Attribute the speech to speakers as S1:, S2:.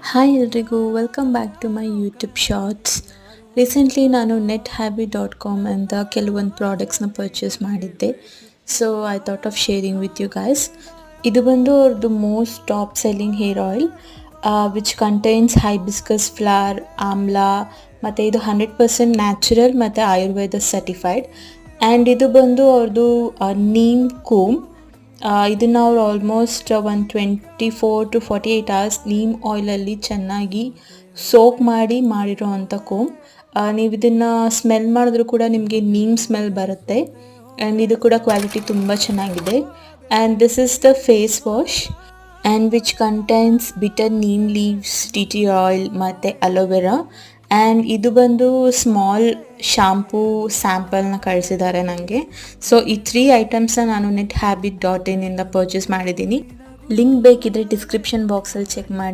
S1: Hi ಎಲ್ರಿಗೂ welcome back to my YouTube shorts. Recently ನಾನು nethappy.com ಅಂತ ಕೆಲವೊಂದು ಪ್ರಾಡಕ್ಟ್ಸ್ನ ಪರ್ಚೇಸ್ ಮಾಡಿದ್ದೆ. So I thought of sharing with you guys. ಇದು ಬಂದು ಅವ್ರದ್ದು most top selling hair oil which contains hibiscus flower, amla, ಮತ್ತು ಇದು 100% ನ್ಯಾಚುರಲ್ ಮತ್ತು ಆಯುರ್ವೇದ ಸರ್ಟಿಫೈಡ್. ಆ್ಯಂಡ್ ಇದು ಬಂದು ಅವ್ರದ್ದು ನೀಮ್ ಕೂಮ್. ಇದನ್ನು ಅವ್ರು ಆಲ್ಮೋಸ್ಟ್ ಒಂದು 24 to 48 hours ನೀಮ್ ಆಯಿಲಲ್ಲಿ ಚೆನ್ನಾಗಿ ಸೋಕ್ ಮಾಡಿರೋ ಅಂಥ ಕೋಮ್. ನೀವು ಇದನ್ನು ಸ್ಮೆಲ್ ಮಾಡಿದ್ರೂ ಕೂಡ ನಿಮಗೆ ನೀಮ್ ಸ್ಮೆಲ್ ಬರುತ್ತೆ. ಆ್ಯಂಡ್ ಇದು ಕೂಡ ಕ್ವಾಲಿಟಿ ತುಂಬ ಚೆನ್ನಾಗಿದೆ. And this is the face wash and which contains bitter neem leaves, tea tree oil ಮತ್ತು ಅಲೋವೆರಾ. ಆ್ಯಂಡ್ ಇದು ಬಂದು ಸ್ಮಾಲ್ ಶಾಂಪೂ ಸ್ಯಾಂಪಲ್ನ ಕಳಿಸಿದ್ದಾರೆ ನನಗೆ. ಸೊ ಈ 3 ಐಟಮ್ಸ್ನ ನಾನು nethabit.in ಇಂದ ಪರ್ಚೇಸ್ ಮಾಡಿದ್ದೀನಿ. ಲಿಂಕ್ ಬೇಕಿದ್ರೆ ಡಿಸ್ಕ್ರಿಪ್ಷನ್ ಬಾಕ್ಸಲ್ಲಿ ಚೆಕ್ ಮಾಡಿ.